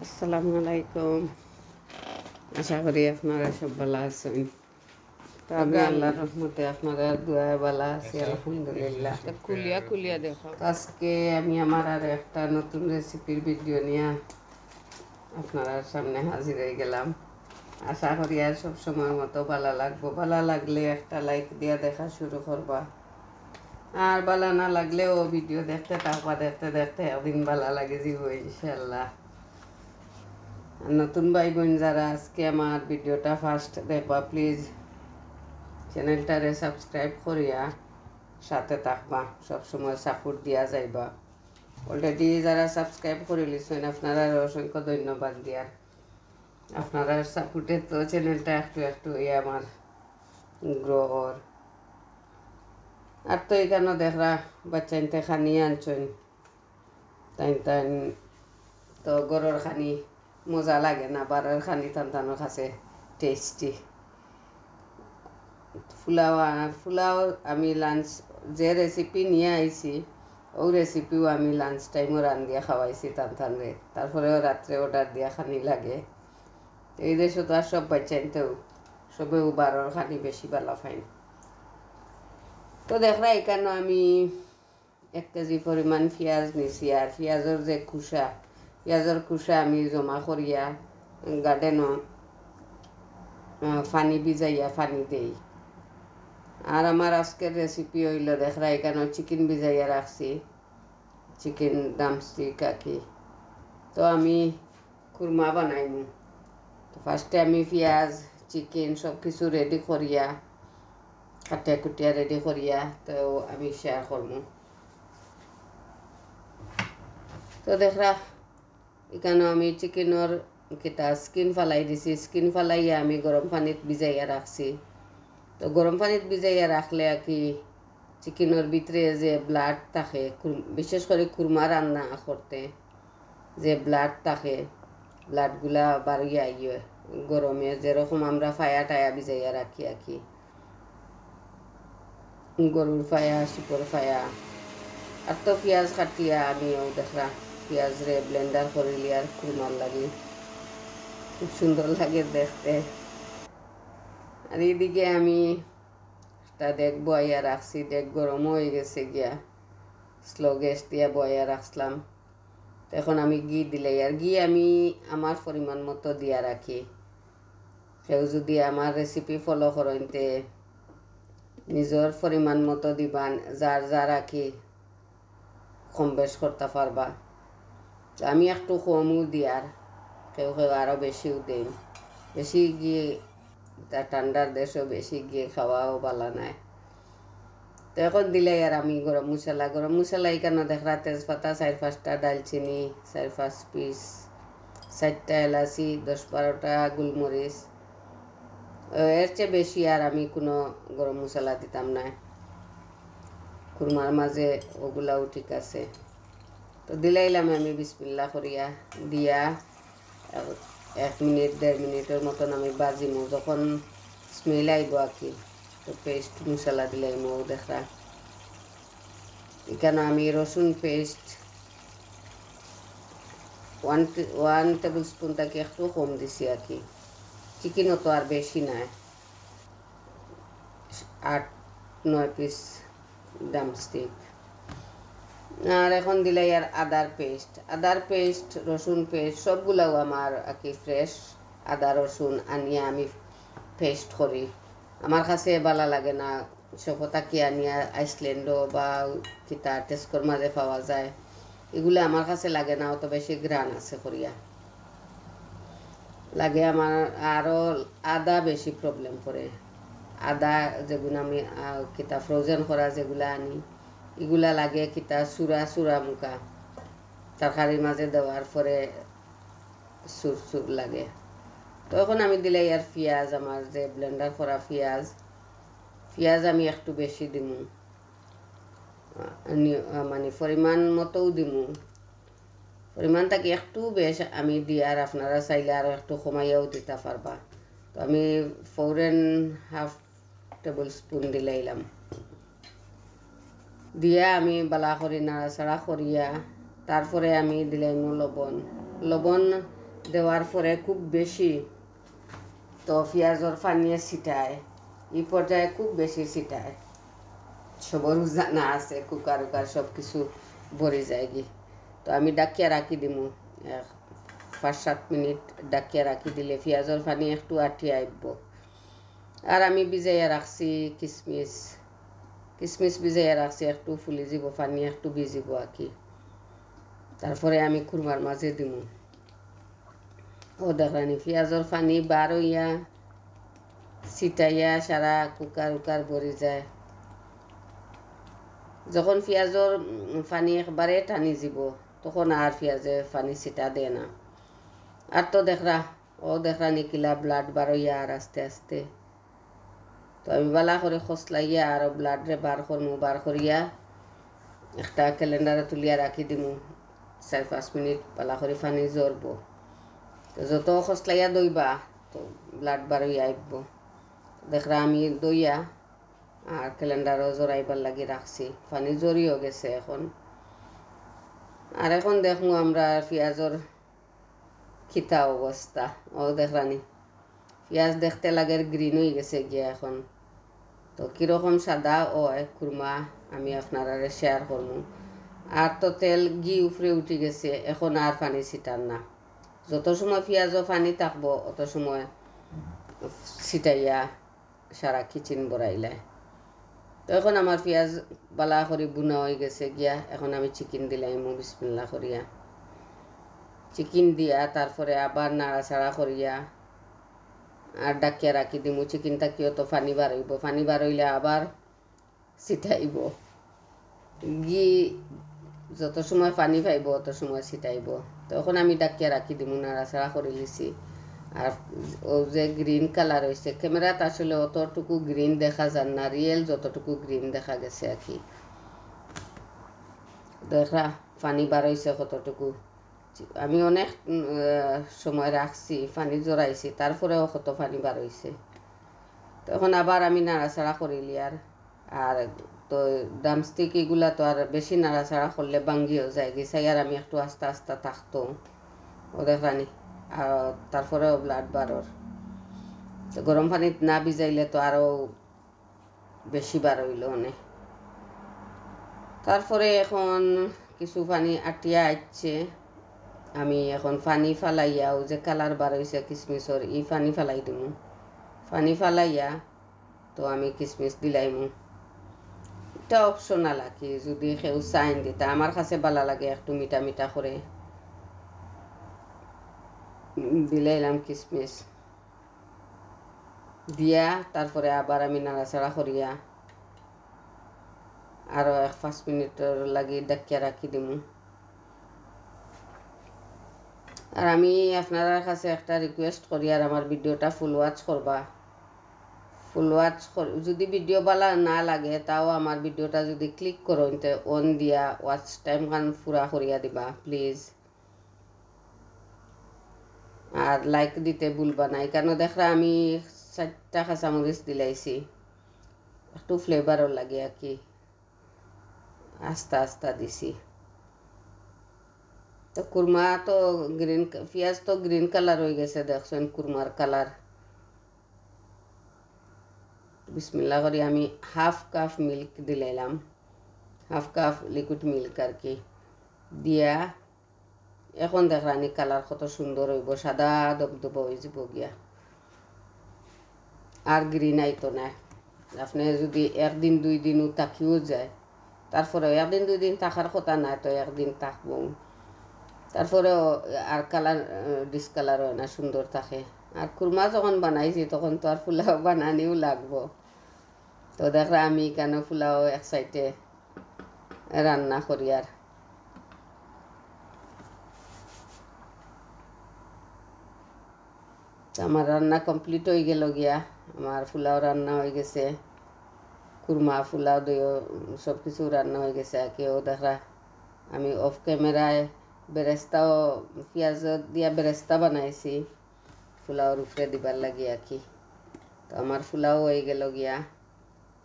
আসসালামু আলাইকুম। আশা করি আপনারা সব ভালো আছেন। তো আমি আল্লাহর রহমতে আপনারা দোয়ায় ভালো আছি, আলহামদুলিল্লাহ। কুলিয়া কুলিয়া দেখো। তো আজকে আমি আমার আর একটা নতুন রেসিপির ভিডিও নিয়ে আপনারা সামনে হাজির হয়ে গেলাম। আশা করি আর সব সময়ের মতো ভালো লাগবো। ভালো লাগলে একটা লাইক দিয়ে দেখা শুরু করবা, আর ভালো না লাগলেও ভিডিও দেখতে থাকবা, দেখতে দেখতে একদিন ভালো লাগে যাব ইনশাল্লাহ। আর নতুন ভাই বোন যারা আজকে আমার ভিডিওটা ফার্স্ট দেখবা, প্লিজ চ্যানেলটারে সাবস্ক্রাইব করিয়া সাথে থাকবা, সবসময় সাপোর্ট দিয়া যাইবা। অলরেডি যারা সাবস্ক্রাইব করে লিছেন আপনারা অসংখ্য ধন্যবাদ দিয়ার। আপনারা সাপোর্টে তো চ্যানেলটা একটু একটু আমার গ্রোর। আর তো এখানে দেখরা বাচ্চাইনতে খানি আনছেন, তাই তো গরুর খানি মজা লাগে না, বারের খানি তান্তানোর কাছে টেস্টি। ফুলাও আমি লাঞ্চ যে রেসিপি নিয়ে আইছি ওই রেসিপিও আমি লাঞ্চ টাইমও রান্ধিয়া খাওয়াইছি তানরে। তারপরেও রাত্রে অর্ডার দিয়া খানি লাগে। এই দেশে তো আর সব বাচ্চাইনতেও সবেও বারোর খানি বেশি ভালো পাইন। তো দেখরা এখানে আমি 1 কেজি পরিমাণ পেঁয়াজ নিছি। আর পেঁয়াজের যে পেঁয়াজের খোসা আমি জমা করিয়া গার্ডেনও পানি ভিজাইয়া পানি দেই। আর আমার আজকের রেসিপি হইল দেখরা এখানে চিকেন ভিজাইয়া রাখছি, চিকেন ড্রামস্টিক আকি। তো আমি কুরমা বানাইমু। তো ফার্স্টে আমি পেঁয়াজ চিকেন সব কিছু রেডি করিয়া কাটিয়া কুটিয়া রেডি করিয়া তো আমি শেয়ার করবো। তো দেখরা এখানে আমি চিকেনের কিতা স্কিন ফালাই দিছি। স্কিন ফালাইয়া আমি গরম পানিত ভিজাইয়া রাখছি। তো গরম পানিত ভিজাইয়া রাখলে আর কি চিকেনের ভিতরে যে ব্লাড থাকে, বিশেষ করে কুরমা রান্না করতে যে ব্লাড থাকে, ব্লাডগুলা বাড়িয়া ইয়ে গরমে যেরকম আমরা ফায়া টায়া ভিজাইয়া রাখি আর কি, গরুর ফায়া শিপর ফায়া। আর তো পেঁয়াজ কাটিয়া আমিও দেখরা পেঁয়াজ রে ব্লেন্ডার করিলি আর কুরমার লাগি খুব সুন্দর লাগে দেখতে। আর এইদিকে আমি তা দেখ বয়া রাখছি, দেখ গরম হয়ে গেছে গিয়া স্লো গ্যাস দিয়া বয়া রাখলাম। এখন আমি ঘি দিলাই, আর ঘি আমি আমার পরিমাণ মতো দিয়া রাখি। কেউ যদি আমার রেসিপি ফলো করেনতে নিজের পরিমাণ মতো দিবান, যার যা রাখি কম বেশ করতে পারবা। আমি একটু কমও দিয়ার, কেউ কেউ আরও বেশিও দেই। বেশি গিয়ে ঠান্ডার দেশও বেশি গিয়ে খাওয়াও ভালো নাই। তো এখন দিলে আর আমি গরম মশলা এখানে দেখরা তেজপাতা 4-5টা, দালচিনি 4-5 পিস, 4টা এলাচি, 10-12টা গোলমরিচ। এর চেয়ে বেশি আর আমি কোনো গরম মশলা দিতাম না, কুরমার মাঝে ওগুলাও ঠিক আছে। তো দিলাইলাম আমি বিসমিল্লাহ করিয়া দিয়া 1 মিনিট 1.5 মিনিটের মতন আমি বাজিমো। যখন স্মেল আইব আর কি তো পেস্ট মশলা দিলাইমো। দেখা এখানে আমি রসুন পেস্ট 1 টেবিল স্পুন থেকে একটু কম দিছি আর কি, চিকেনও তো আর বেশি নাই, 8-9 পিস ড্রামস্টিক। আর এখন দিলাই আর আদার পেস্ট রসুন পেস্ট সবগুলাও আমার আর কি ফ্রেশ আদা রসুন আনিয়া আমি পেস্ট করি। আমার কাছে ভালো লাগে না সফতা কি আনিয়া আইসল্যান্ডও বা কিতা টেস্কোর মাঝে পাওয়া যায়, এগুলো আমার কাছে লাগে না, অত বেশি ঘ্রাণ আছে করিয়া লাগে আমার। আরও আদা বেশি প্রবলেম করে, আদা যেগুলো আমি কিতা ফ্রোজেন করা যেগুলা আনি এগুলা লাগে কিতা চূড়া মুখা তরকারির মাঝে দেওয়ার পরে সুর লাগে। তখন আমি দিলে আর পেঁয়াজ, আমার যে ব্লেন্ডার করা পেঁয়াজ আমি একটু বেশি দিমু, মানে পরিমাণ মতোও দিমু, পরিমাণ থাকি একটু বেশ আমি দিয়ার আপনারা চাইলে আরও একটু কমাইয়াও দিতে পারবা। তো আমি 4.5 টেবিল স্পুন দিলাইলাম, দিয়া আমি বালা করি নাড়াচাড়া করিয়া তারপরে আমি দিলাইমু লবণ। দেওয়ার পরে খুব বেশি তো পেঁয়াজর পানিয়ে ছিটায়, এই পর্যায়ে খুব বেশি ছিটায়, সবর জানা আছে কুকার উকার সব কিছু ভরে যায় কি। তো আমি ডাকিয়া রাখি দিমু 5-7 মিনিট ডাকিয়া রাখি দিলে পেঁয়াজর পানি একটু আটিয়ে আইব। আর আমি ভিজাইয়া রাখছি কিশমিশ, কিশমিশ ভিজাইয়া রাখছি, একটু ফুলি যাব, পানি একটু ভিজিব আর কি। তারপরে আমি খুরমার মাঝে দিমু। ও দেখানি পেঁয়াজর পানি বার হইয়া ছিটাইয়া সারা কুকার উকার ভরে যায়। যখন পেঁয়াজর পানি একবারে টানি যাব তখন আর পেঁয়াজে পানি ছিটা দেয় না। আর তো দেখরা নিকিলা ব্লাড বার হইয়া আর আস্তে আস্তে। তো আমি বালা করে খসলাইয়া আর ব্লাডরে বার করমু, বার করিয়া একটা ক্যালেন্ডারে তুলিয়া রাখি দিমু। 4-5 মিনিট বালা করে পানি জ্বরব। তো যত খসলাইয়া দইবা তো ব্লাড বার হইয়া আইব। দেখরা আমি দইয়া আর ক্যালেন্ডারও জড়াইবার লাগি রাখছি, পানি জড়িয়েও গেছে এখন। আর এখন দেখমু আমরা পেঁয়াজর খিতা অবস্থা। ও দেখরানি পেঁয়াজ দেখতে লাগে গ্রিন হয়ে গেছে গিয়া এখন। তো কীরকম সাদা ও খুরমা আমি আপনারা শেয়ার করবো। আর তো তেল ঘি উফরে উঠে গেছে, এখন আর পানি ছিটান না। যত সময় পেঁয়াজও পানি থাকবো অত সময় ছিটাইয়া সারা কিচেন বড়াইলায়। তো এখন আমার পেঁয়াজ বালা করে বুনা হয়ে গেছে গিয়া। এখন আমি চিকেন দিলাম বিসমিল্লাহ করিয়া, চিকেন দিয়া তারপরে আবার নাড়াচাড়া করিয়া আর ডাকিয়া রাখি দিমু। চিকেনটা কিও তো পানি বার হইব, পানি বার হইলে আবার ছিটাইব। ঘি যত সময় পানি পাইব অত সময় ছিটাইব। তখন আমি ডাকিয়া রাখি দিমু, নাড়াচাড়া করে লিছি। আর ও যে গ্রিন কালার হয়েছে, ক্যামেরাত আসলে অতটুকু গ্রিন দেখা যান না, রিয়েল যতটুকু গ্রিন দেখা গেছে আর কি। দেখা পানি বার হয়েছে কতটুকু। আমি অনেক সময় রাখছি, পানি জড়াইছি, তারপরেও কত পানি বার হয়েছে। তখন আবার আমি নাড়াচাড়া করিলি। আর তো ড্রামস্টিক এগুলা তো আর বেশি নাড়াচাড়া করলে ভাঙ্গিও যায় গেছাই। আর আমি একটু আস্তে আস্তে থাকতো, ও দেখানি। আর তারপরেও ব্লাড বারোর তো গরম পানিত না ভিজাইলে তো আরও বেশি বার হইল অনেক। তারপরে এখন কিছু পানি আটিয়া আসছে। আমি এখন পানি ফালাইয়া ও যে কালার বার হয়েছে কিশমিশর, এই পানি ফালাই দিমু। পানি ফালাইয়া তো আমি কিশমিশ দিলাইমু। এটা অপশনাল আর কি, যদি কেউ চাইন দিতা। আমার কাছে ভালো লাগে একটু মিঠা মিঠা করে দিলাইলাম কিশমিশ দিয়া। তারপরে আবার আমি নাড়াচাড়া করিয়া আরও 1-5 মিনিটের লাগি ডাকিয়া রাখি দিমু। আর আমি আপনার কাছে একটা রিকোয়েস্ট করি, আর আমার ভিডিওটা ফুল ওয়াচ করবা। ফুল ওয়াচ যদি ভিডিও ভালো না লাগে তাও আমার ভিডিওটা যদি ক্লিক করো অন দিয়া ওয়াচ টাইম খান পুরা করিয়া দিবা প্লিজ। আর লাইক দিতে ভুলবা না, কেন দেখরা আমি 4টা কাঁচামরিচ দিলাইছি, একটু ফ্লেভারও লাগে আর কি, আস্তা আস্তা দিছি। তো কুরমা তো গ্রিন, পেঁয়াজ তো গ্রিন কালার হয়ে গেছে দেখছেন, কুরমার কালার। বিসমিল্লাহ করি আমি 1/2 কাপ মিল্ক দিলাইলাম, 1/2 কাপ লিকুইড মিল্ক আর কি দিয়া। এখন দেখরানি কালার কত সুন্দর হইব, সাদা দবদব হয়ে যাব গিয়া। আর গ্রিন আইতো না। আপনি যদি 1 দিন 2 দিনও তাকিও যায়, তারপরে 1 দিন 2 দিন থাকার কথা না, তো 1 দিন থাকবো, তারপরেও আর কালার ডিসকালার হয় না, সুন্দর থাকে। আর কুরমা যখন বানাইছি তখন তো আর পোলাও বানানিও লাগবো। তো দেখরা আমি কেন পোলাও এক সাইডে রান্না করি। আর আমার রান্না কমপ্লিট হয়ে গেল গিয়া, আমার পোলাও রান্না হয়ে গেছে, কুরমা পোলাও দইও সব কিছু রান্না হয়ে গেছে। কেউ দেখরা আমি অফ ক্যামেরায় বেরেস্তাও পেঁয়াজ দিয়া বেরেস্তা বানাইছি পোলাওর উপরে দিবার লাগি আর কি। তো আমার পোলাও হয়ে গেল গিয়া,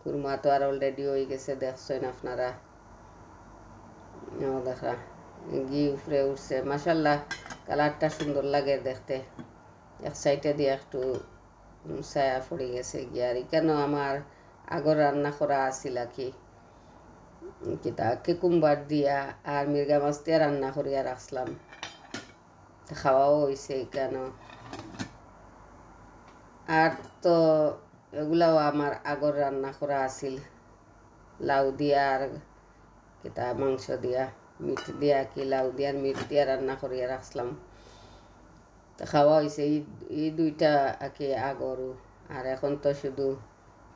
কুরমা তো আর অলরেডি হয়ে গেছে দেখছেন আপনারা। দেখা ঘি উপরে উঠছে, মাশাল্লাহ কালারটা সুন্দর লাগে দেখতে। এক সাইডে দিয়ে একটু ছায়া পড়ে গেছে গিয়ে। আর এখানেও আমার আগর রান্না করা আছিল কি কিতা কুকুম্বার দিয়া আর মির্গা মাছ দিয়া রান্না করিয়া রাখলাম, খাওয়াও হয়েছে এখানেও। আর তো এগুলাও আমার আগর রান্না করা আছিল, লাউ দিয়া আর কিতা মাংস দিয়া মিট দিয়া কি লাউ দিয়ার মিট দিয়া রান্না করিয়া রাখলাম, খাওয়া হয়েছে। এই দুইটা কি আগরও। আর এখন তো শুধু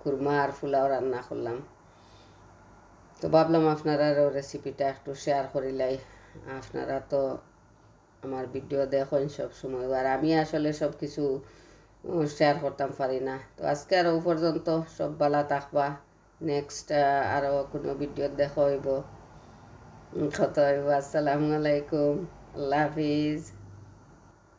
কুরমা আর পোলাও রান্না করলাম। তো ভাবলাম আপনারাও রেসিপিটা একটু শেয়ার করিলাই। আপনারা তো আমার ভিডিও দেখেন সব সময়, আর আমি আসলে সব কিছু শেয়ার করতাম পারি না। তো আজকে আরও পর্যন্ত সব ভালো থাকবা। নেক্সট আরও কোনো ভিডিও দেখা হইব, কত হইব। আসসালামু আলাইকুম, আল্লাহ হাফিজ।